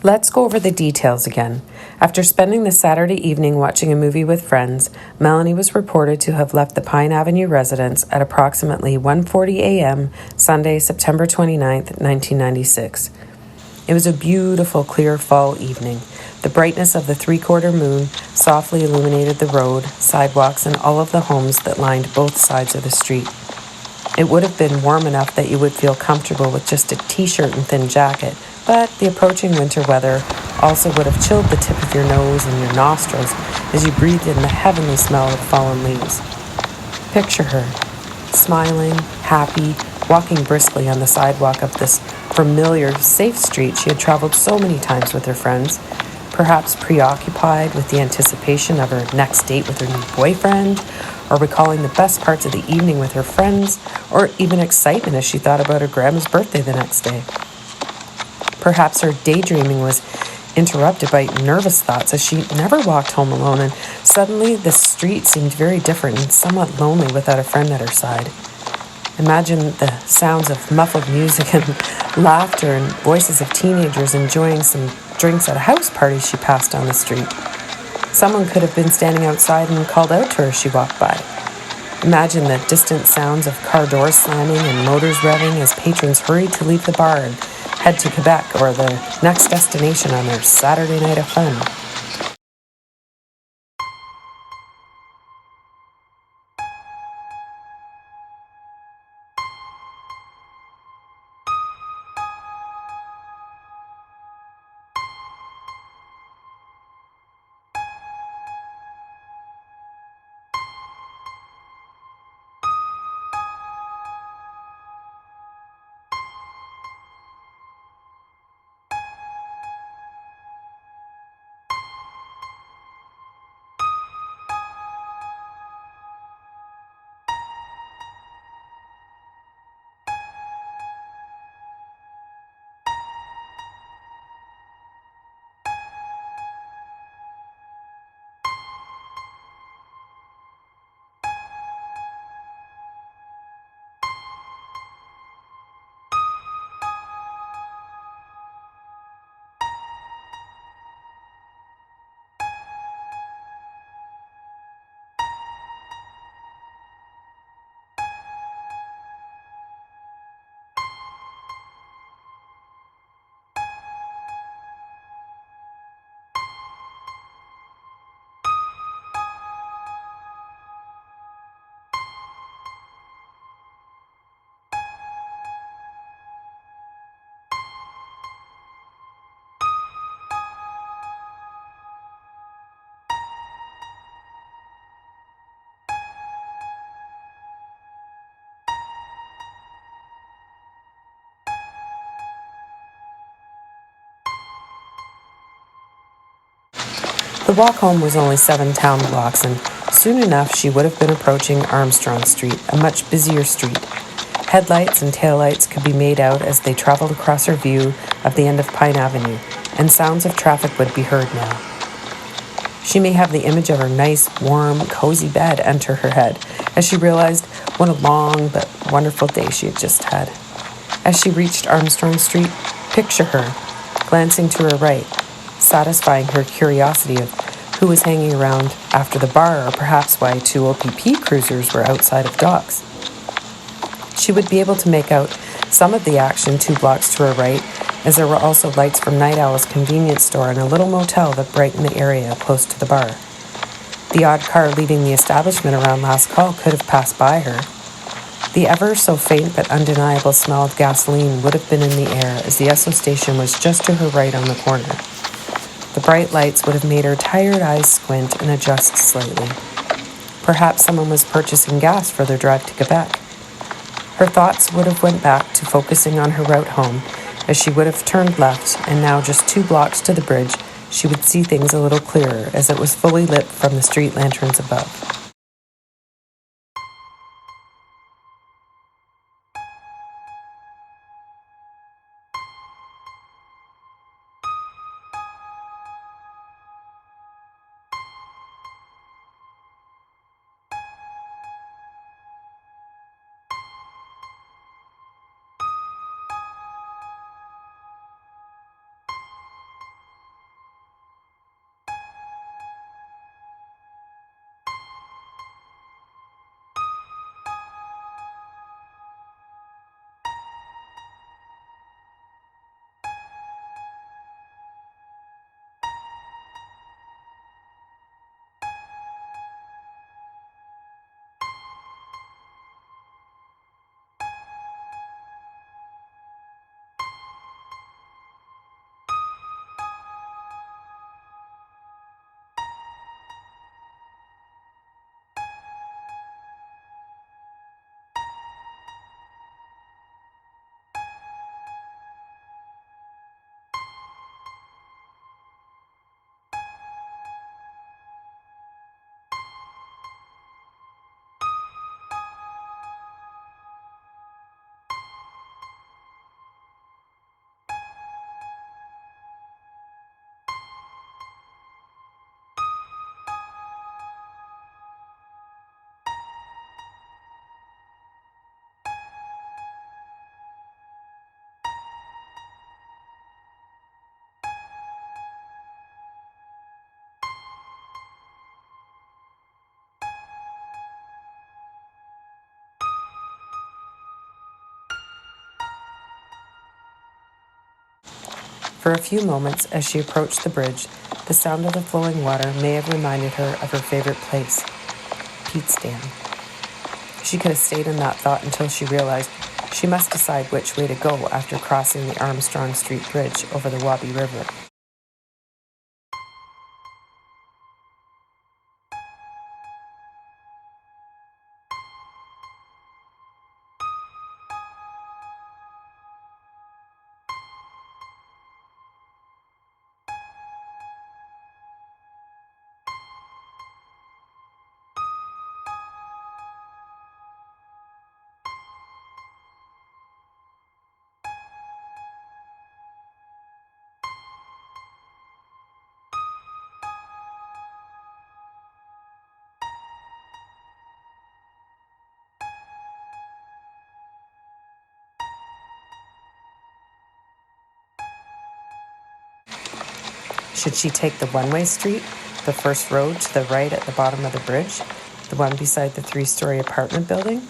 Let's go over the details again. After spending the Saturday evening watching a movie with friends, Melanie was reported to have left the Pine Avenue residence at approximately 1:40 a.m. Sunday, September 29th, 1996. It was a beautiful, clear fall evening. The brightness of the three-quarter moon softly illuminated the road, sidewalks, and all of the homes that lined both sides of the street. It would have been warm enough that you would feel comfortable with just a t-shirt and thin jacket, but the approaching winter weather also would have chilled the tip of your nose and your nostrils as you breathed in the heavenly smell of fallen leaves. Picture her, smiling, happy, walking briskly on the sidewalk of this familiar, safe street she had traveled so many times with her friends, perhaps preoccupied with the anticipation of her next date with her new boyfriend, or recalling the best parts of the evening with her friends, or even excitement as she thought about her grandma's birthday the next day. Perhaps her daydreaming was interrupted by nervous thoughts as she never walked home alone, and suddenly the street seemed very different and somewhat lonely without a friend at her side. Imagine the sounds of muffled music and laughter and voices of teenagers enjoying some drinks at a house party she passed on the street. Someone could have been standing outside and called out to her as she walked by. Imagine the distant sounds of car doors slamming and motors revving as patrons hurried to leave the bar and head to Quebec or their next destination on their Saturday night of fun. The walk home was only 7 town blocks, and soon enough she would have been approaching Armstrong Street, a much busier street. Headlights and taillights could be made out as they traveled across her view of the end of Pine Avenue, and sounds of traffic would be heard now. She may have the image of her nice, warm, cozy bed enter her head as she realized what a long but wonderful day she had just had. As she reached Armstrong Street, picture her, glancing to her right, satisfying her curiosity of who was hanging around after the bar, or perhaps why 2 OPP cruisers were outside of docks. She would be able to make out some of the action 2 blocks to her right, as there were also lights from Night Owl's convenience store and a little motel that brightened the area close to the bar. The odd car leaving the establishment around last call could have passed by her. The ever so faint but undeniable smell of gasoline would have been in the air as the Esso station was just to her right on the corner. The bright lights would have made her tired eyes squint and adjust slightly. Perhaps someone was purchasing gas for their drive to Quebec. Her thoughts would have went back to focusing on her route home, as she would have turned left, and now just 2 blocks to the bridge, she would see things a little clearer as it was fully lit from the street lanterns above. For a few moments, as she approached the bridge, the sound of the flowing water may have reminded her of her favorite place, Pete's Dam. She could have stayed in that thought until she realized she must decide which way to go after crossing the Armstrong Street Bridge over the Wabi River. Should she take the one-way street, the first road to the right at the bottom of the bridge, the one beside the 3-story apartment building,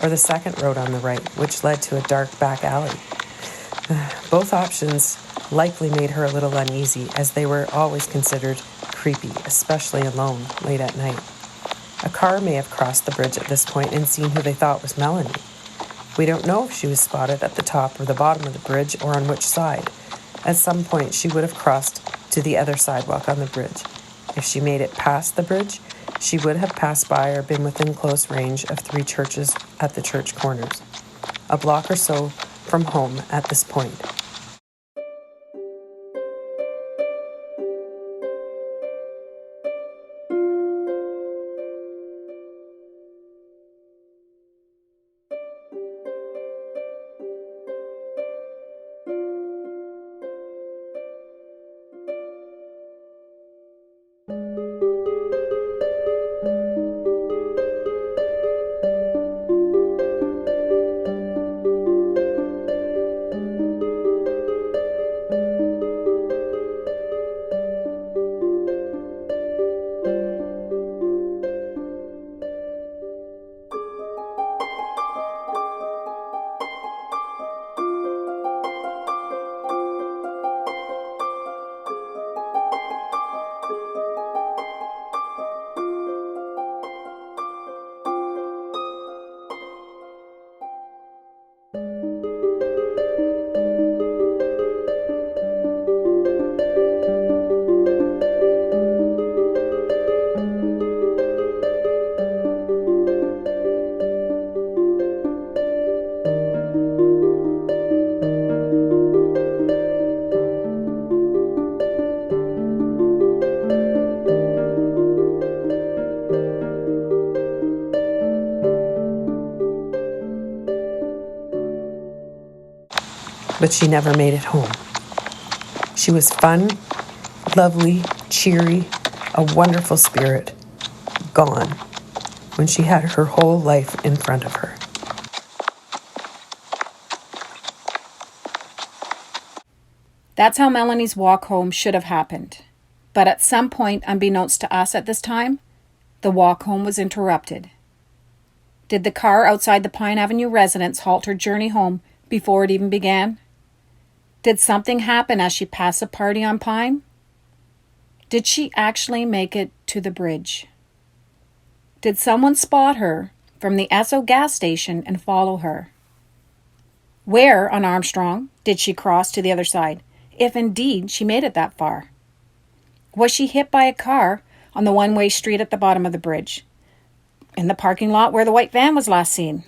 or the second road on the right, which led to a dark back alley? Both options likely made her a little uneasy, as they were always considered creepy, especially alone late at night. A car may have crossed the bridge at this point and seen who they thought was Melanie. We don't know if she was spotted at the top or the bottom of the bridge or on which side. At some point, she would have crossed to the other sidewalk on the bridge. If she made it past the bridge, she would have passed by or been within close range of 3 churches at the church corners, a block or so from home at this point. But she never made it home. She was fun, lovely, cheery, a wonderful spirit, gone when she had her whole life in front of her. That's how Melanie's walk home should have happened. But at some point, unbeknownst to us at this time, the walk home was interrupted. Did the car outside the Pine Avenue residence halt her journey home before it even began? Did something happen as she passed a party on Pine? Did she actually make it to the bridge? Did someone spot her from the Esso gas station and follow her? Where on Armstrong did she cross to the other side, if indeed she made it that far? Was she hit by a car on the one-way street at the bottom of the bridge, in the parking lot where the white van was last seen,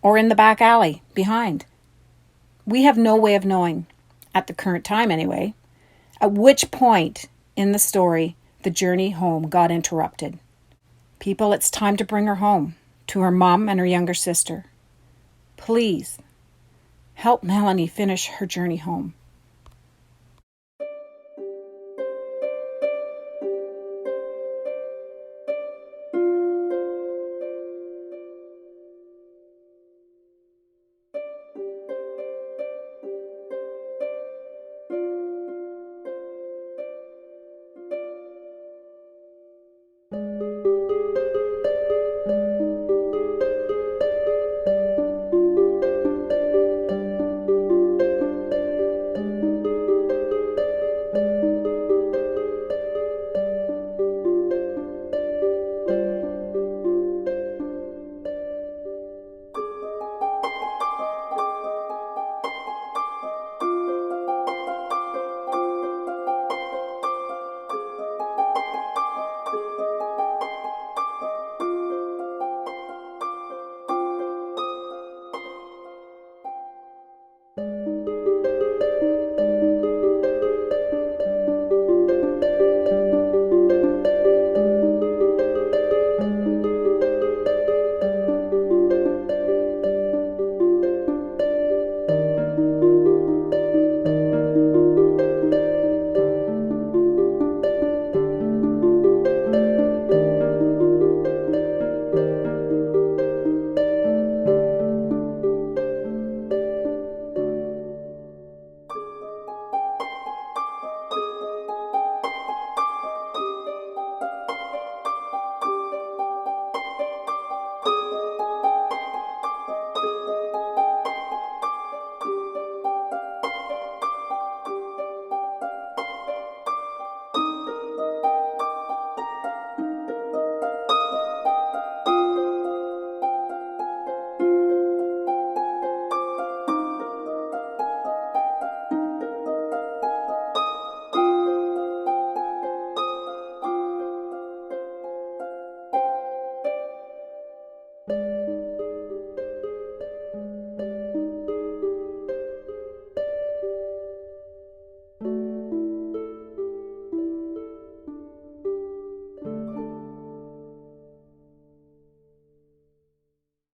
or in the back alley behind? We have no way of knowing, at the current time anyway, at which point in the story the journey home got interrupted. People, it's time to bring her home, to her mom and her younger sister. Please, help Melanie finish her journey home.